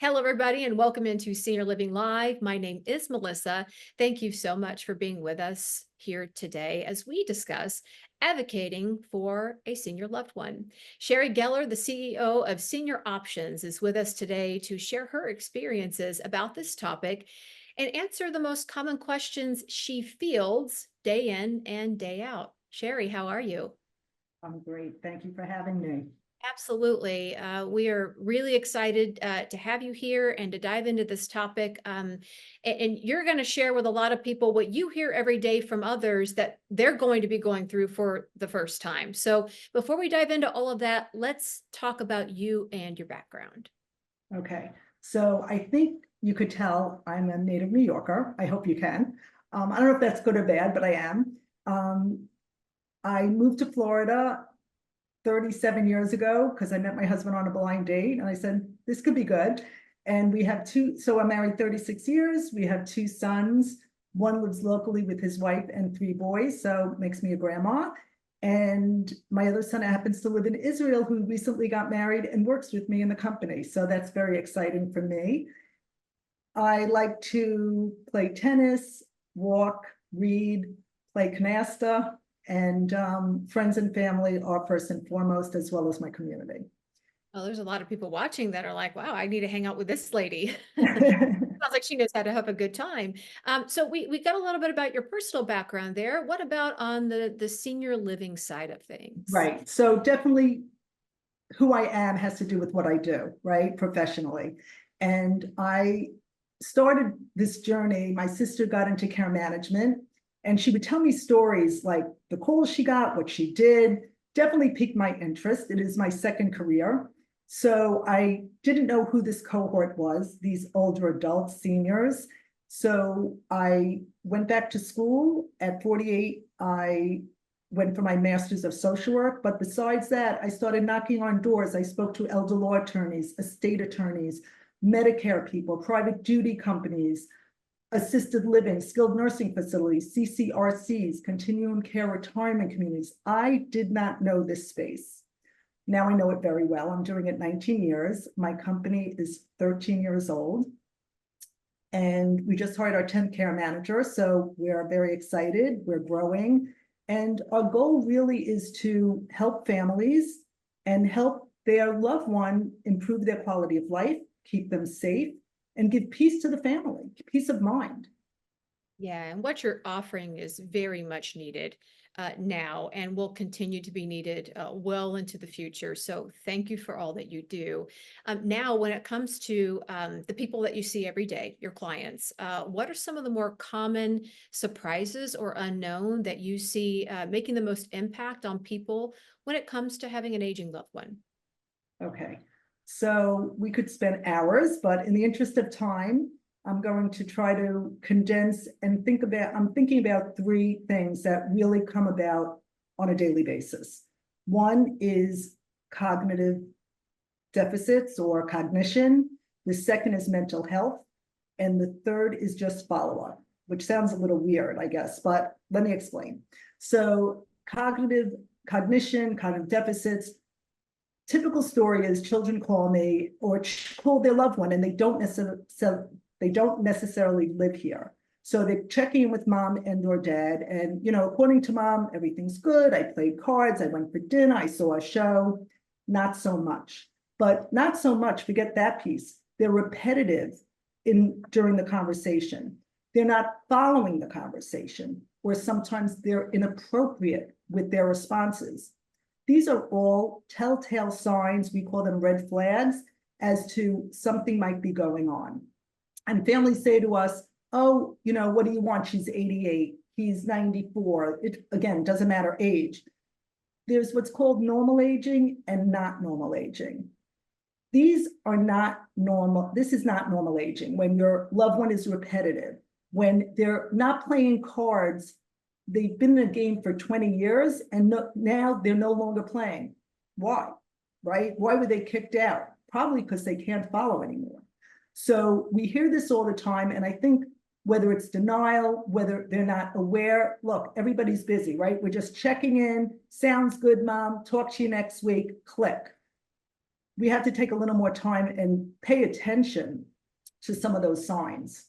Hello, everybody, and welcome into Senior Living Live. My name is Melissa. Thank you so much for being with us here today as we discuss advocating for a senior loved one. Shari Geller, the CEO of Senior Options, is with us today to share her experiences about this topic and answer the most common questions she fields day in and day out. Shari, how are you? I'm great. Thank you for having me. Absolutely. We are really excited to have you here and to dive into this topic. And you're going to share with a lot of people what you hear every day from others that they're going to be going through for the first time. So before we dive into all of that, let's talk about you and your background. Okay. So I think you could tell I'm a native New Yorker. I hope you can. I don't know if that's good or bad, but I am. I moved to Florida 37 years ago because I met my husband on a blind date and I said, this could be good. And we have so I'm married 36 years. We have two sons. One lives locally with his wife and three boys, so makes me a grandma. And my other son happens to live in Israel, who recently got married and works with me in the company. So that's very exciting for me. I like to play tennis, walk, read, play canasta, and friends and family are first and foremost, as well as my community. Well, there's a lot of people watching that are like, wow, I need to hang out with this lady. Sounds like she knows how to have a good time. So we got a little bit about your personal background there. What about on the senior living side of things? Right. So definitely who I am has to do with what I do, right? Professionally. And I started this journey. My sister got into care management and she would tell me stories like the calls she got, what she did, definitely piqued my interest. It is my second career. So I didn't know who this cohort was, these older adults, seniors. So I went back to school at 48. I went for my master's of social work. But besides that, I started knocking on doors. I spoke to elder law attorneys, estate attorneys, Medicare people, private duty companies, assisted living, skilled nursing facilities, CCRCs, continuum care retirement communities. I did not know this space. Now I know it very well. I'm doing it 19 years. My company is 13 years old. And we just hired our 10th care manager. So we're very excited. We're growing. And our goal really is to help families and help their loved one improve their quality of life, keep them safe, and give peace to the family, peace of mind. Yeah, and what you're offering is very much needed now and will continue to be needed well into the future. So thank you for all that you do. Now, when it comes to the people that you see every day, your clients, what are some of the more common surprises or unknown that you see making the most impact on people when it comes to having an aging loved one? Okay, so we could spend hours, but in the interest of time, I'm going to try to condense and I'm thinking about three things that really come about on a daily basis. One is cognitive deficits or cognition. The second is mental health. And the third is just follow-up, which sounds a little weird, I guess, but let me explain. So cognitive deficits, typical story is children call me or call their loved one and they don't necessarily live here. So they're checking in with mom and or dad. And, according to mom, everything's good. I played cards. I went for dinner. I saw a show. Not so much. But not so much, forget that piece. They're repetitive during the conversation. They're not following the conversation, or sometimes they're inappropriate with their responses. These are all telltale signs, we call them red flags, as to something might be going on. And families say to us, oh, what do you want? She's 88, he's 94. It, again, doesn't matter age. There's what's called normal aging and not normal aging. These are not normal. This is not normal aging. When your loved one is repetitive, when they're not playing cards, they've been in a game for 20 years and now they're no longer playing. Why? Right? Why were they kicked out? Probably because they can't follow anymore. So we hear this all the time. And I think whether it's denial, whether they're not aware, look, everybody's busy, right? We're just checking in. Sounds good, mom. Talk to you next week. Click. we have to take a little more time and pay attention to some of those signs.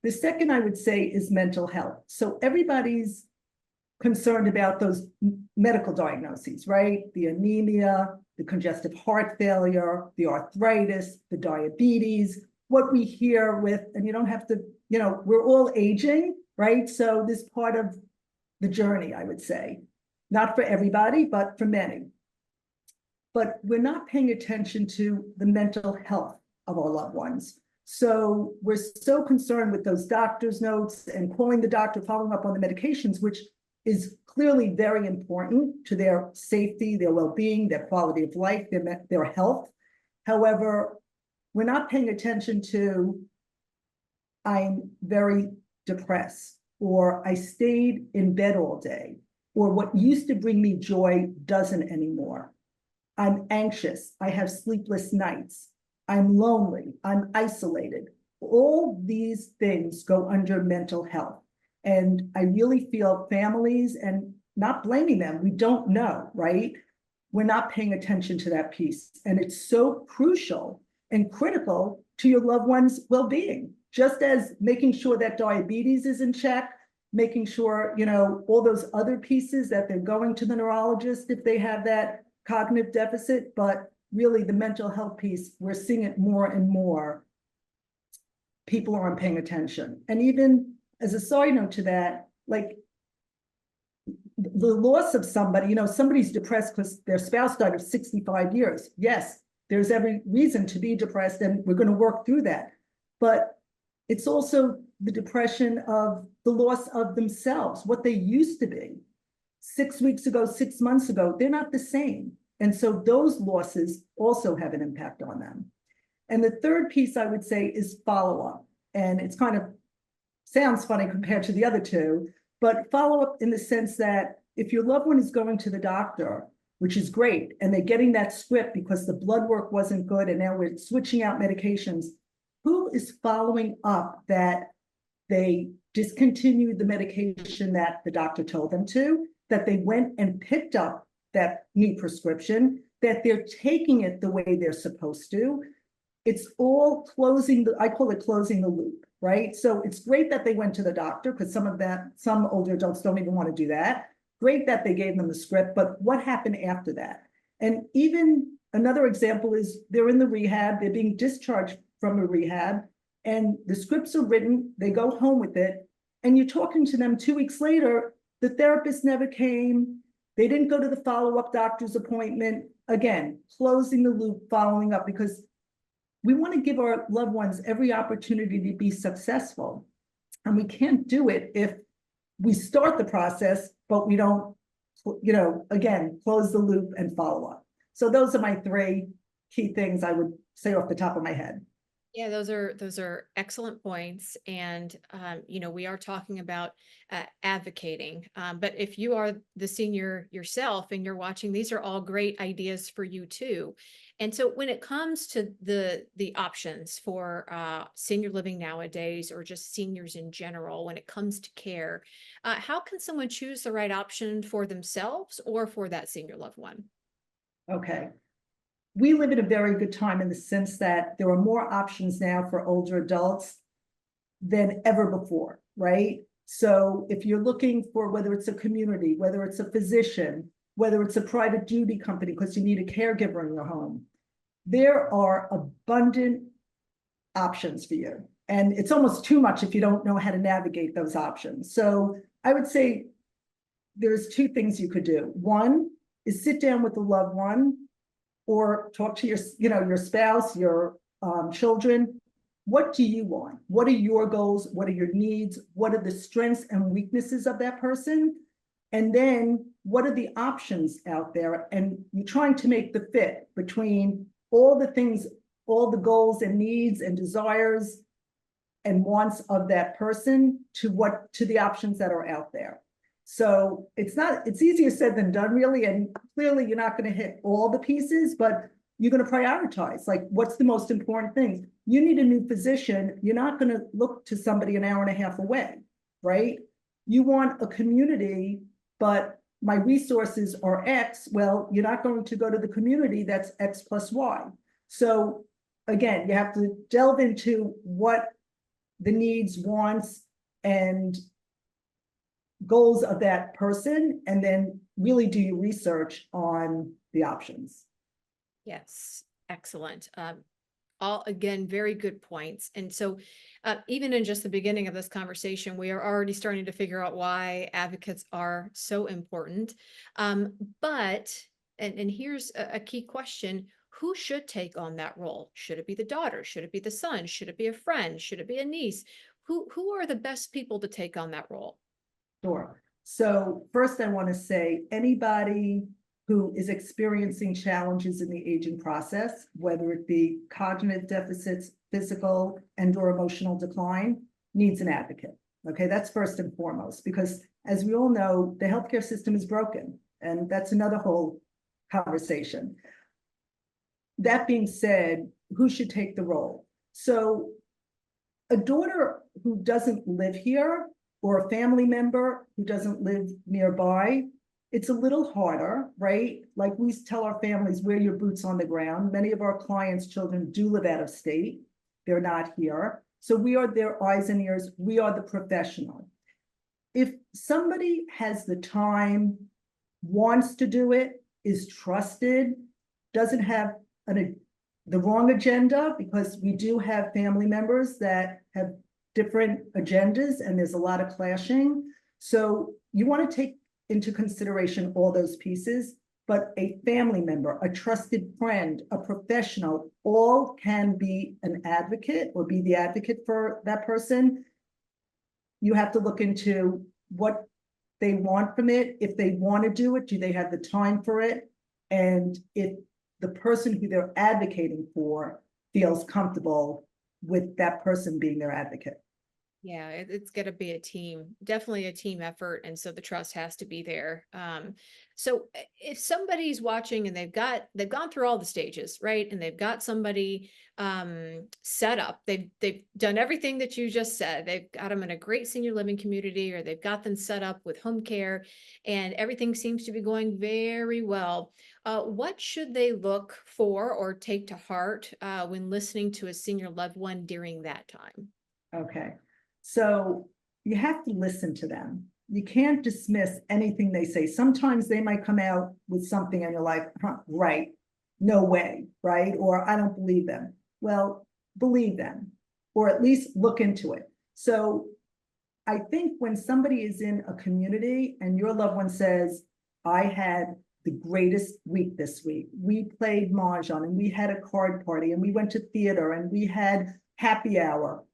The second I would say is mental health. So everybody's concerned about those medical diagnoses, right? The anemia, the congestive heart failure, the arthritis, the diabetes, what we hear with, and you don't have to, we're all aging, right? So this part of the journey, I would say, not for everybody, but for many. But we're not paying attention to the mental health of our loved ones. So we're so concerned with those doctor's notes and calling the doctor, following up on the medications, which is clearly very important to their safety, their well-being, their quality of life, their health. However, we're not paying attention to, I'm very depressed, or I stayed in bed all day, or what used to bring me joy doesn't anymore. I'm anxious, I have sleepless nights, I'm lonely, I'm isolated. All these things go under mental health. And I really feel families, and not blaming them, we don't know, right? We're not paying attention to that piece. And it's so crucial and critical to your loved one's well-being, just as making sure that diabetes is in check, making sure, all those other pieces that they're going to the neurologist if they have that cognitive deficit, but really the mental health piece, we're seeing it more and more. People aren't paying attention. And even as a side note to that, like the loss of somebody, somebody's depressed because their spouse died of 65 years. Yes, there's every reason to be depressed, and we're going to work through that. But it's also the depression of the loss of themselves, what they used to be 6 weeks ago, 6 months ago, they're not the same. And so those losses also have an impact on them. And the third piece I would say is follow-up. And it's kind of sounds funny compared to the other two, but follow-up in the sense that if your loved one is going to the doctor, which is great, and they're getting that script because the blood work wasn't good and now we're switching out medications, who is following up that they discontinued the medication that the doctor told them to, that they went and picked up that new prescription, that they're taking it the way they're supposed to? It's all closing I call it closing the loop, right? So it's great that they went to the doctor, because some older adults don't even want to do that. Great that they gave them the script, but what happened after that? And even another example is they're in the rehab, they're being discharged from a rehab, and the scripts are written, they go home with it, and you're talking to them 2 weeks later, the therapist never came, they didn't go to the follow-up doctor's appointment. Again, closing the loop, following up, because we want to give our loved ones every opportunity to be successful. And we can't do it if we start the process, but we don't, again, close the loop and follow up. So those are my three key things I would say off the top of my head. Yeah, those are excellent points. And, we are talking about advocating. But if you are the senior yourself and you're watching, these are all great ideas for you too. And so when it comes to the options for senior living nowadays, or just seniors in general, when it comes to care, how can someone choose the right option for themselves or for that senior loved one? Okay. We live in a very good time in the sense that there are more options now for older adults than ever before, right? So if you're looking for whether it's a community, whether it's a physician, whether it's a private duty company because you need a caregiver in your home, there are abundant options for you. And it's almost too much if you don't know how to navigate those options. So I would say there's two things you could do. One is sit down with a loved one, or talk to your spouse, your children. What do you want? What are your goals? What are your needs? What are the strengths and weaknesses of that person? And then what are the options out there? And you're trying to make the fit between all the things, all the goals and needs and desires and wants of that person to the options that are out there. So it's easier said than done, really. And clearly you're not going to hit all the pieces, but you're going to prioritize, like, what's the most important things. You need a new physician. You're not going to look to somebody an hour and a half away, right? You want a community, but my resources are X, well, you're not going to go to the community that's X plus Y. So again, you have to delve into what the needs, wants, and goals of that person, and then really do your research on the options. Yes, excellent. All again, very good points. And so, even in just the beginning of this conversation, we are already starting to figure out why advocates are so important. But, and here's a key question. Who should take on that role? Should it be the daughter? Should it be the son? Should it be a friend? Should it be a niece? Who are the best people to take on that role? Sure. So first I want to say anybody who is experiencing challenges in the aging process, whether it be cognitive deficits, physical and or emotional decline, needs an advocate. Okay, that's first and foremost, because as we all know, the healthcare system is broken, and that's another whole conversation. That being said, who should take the role? So a daughter who doesn't live here or a family member who doesn't live nearby, it's a little harder, right? Like we tell our families, wear your boots on the ground. Many of our clients' children do live out of state. They're not here. So we are their eyes and ears. We are the professional. If somebody has the time, wants to do it, is trusted, doesn't have the wrong agenda, because we do have family members that have different agendas and there's a lot of clashing. So you want to take into consideration all those pieces, but a family member, a trusted friend, a professional, all can be an advocate or be the advocate for that person. You have to look into what they want from it. If they want to do it, do they have the time for it? And if the person who they're advocating for feels comfortable with that person being their advocate. Yeah, it's going to be a team, definitely a team effort. And so the trust has to be there. So if somebody's watching and they've gone through all the stages, right? And they've got somebody set up, they've done everything that you just said. They've got them in a great senior living community, or they've got them set up with home care, and everything seems to be going very well. What should they look for or take to heart when listening to a senior loved one during that time? Okay. So you have to listen to them. You can't dismiss anything they say. Sometimes they might come out with something and you're like, huh, right, no way, right? Or I don't believe them. Well, believe them, or at least look into it. So I think when somebody is in a community and your loved one says, I had the greatest week this week. We played mahjong and we had a card party and we went to theater and we had happy hour.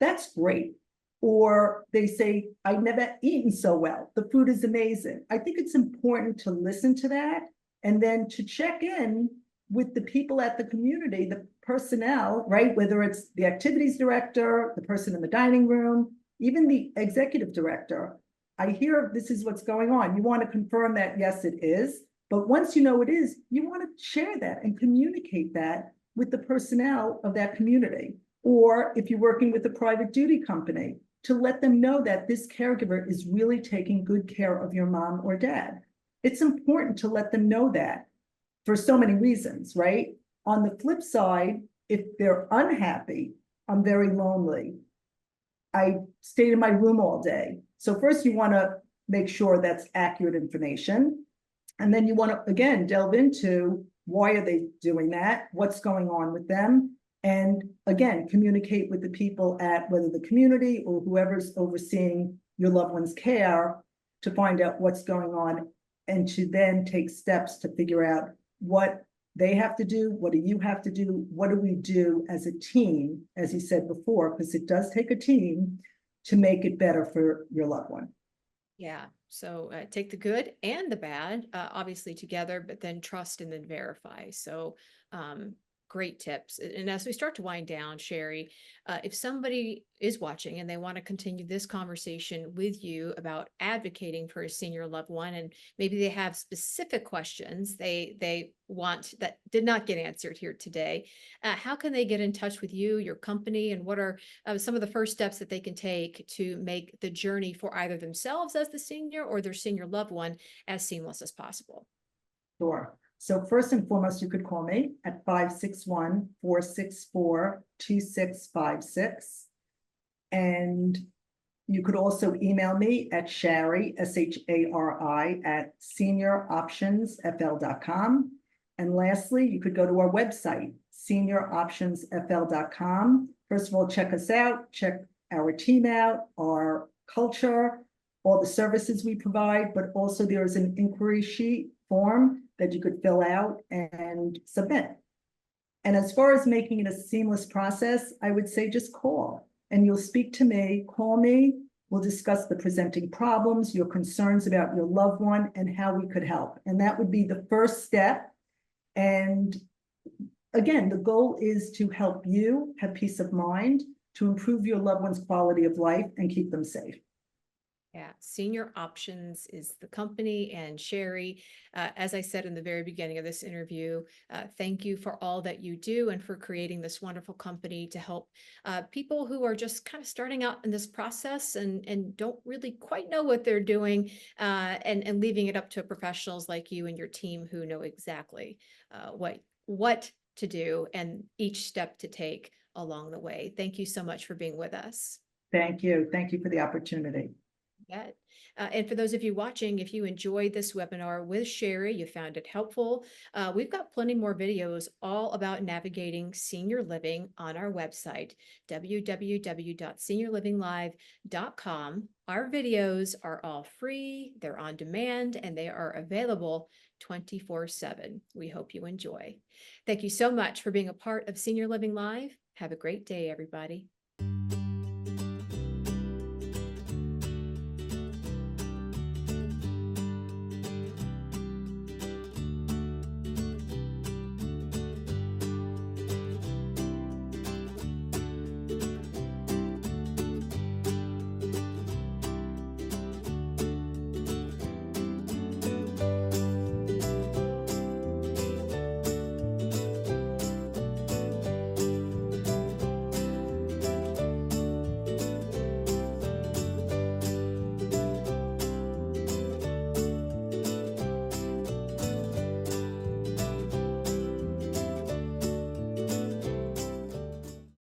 That's great. Or they say, I've never eaten so well. The food is amazing. I think it's important to listen to that and then to check in with the people at the community, the personnel, right? Whether it's the activities director, the person in the dining room, even the executive director. I hear this is what's going on. You want to confirm that, yes, it is. But once you know it is, you want to share that and communicate that with the personnel of that community. Or if you're working with a private duty company, to let them know that this caregiver is really taking good care of your mom or dad. It's important to let them know that for so many reasons, right? On the flip side, if they're unhappy, I'm very lonely, I stayed in my room all day. So first you want to make sure that's accurate information. And then you want to, again, delve into why are they doing that? What's going on with them? And again, communicate with the people at whether the community or whoever's overseeing your loved one's care to find out what's going on, and to then take steps to figure out what they have to do, what do you have to do, what do we do as a team, as you said before, because it does take a team to make it better for your loved one. Yeah. So take the good and the bad, obviously together, but then trust and then verify. So great tips. And as we start to wind down, Shari, if somebody is watching and they want to continue this conversation with you about advocating for a senior loved one, and maybe they have specific questions they want that did not get answered here today, how can they get in touch with you, your company, and what are some of the first steps that they can take to make the journey for either themselves as the senior or their senior loved one as seamless as possible? Sure. So first and foremost, you could call me at 561-464-2656. And you could also email me at Shari, SHARI, at senioroptionsfl.com. And lastly, you could go to our website, senioroptionsfl.com. First of all, check us out, check our team out, our culture, all the services we provide, but also there is an inquiry sheet form that you could fill out and submit. And as far as making it a seamless process, I would say just call and you'll speak to me, call me. We'll discuss the presenting problems, your concerns about your loved one and how we could help. And that would be the first step. And again, the goal is to help you have peace of mind, to improve your loved one's quality of life and keep them safe. Yeah, Senior Options is the company. And Shari, as I said in the very beginning of this interview, thank you for all that you do and for creating this wonderful company to help people who are just kind of starting out in this process and don't really quite know what they're doing, and leaving it up to professionals like you and your team who know exactly what to do and each step to take along the way. Thank you so much for being with us. Thank you. Thank you for the opportunity. Bet. And for those of you watching, if you enjoyed this webinar with Shari, you found it helpful, we've got plenty more videos all about navigating senior living on our website, www.seniorlivinglive.com. Our videos are all free, they're on demand, and they are available 24/7. We hope you enjoy. Thank you so much for being a part of Senior Living Live. Have a great day, everybody.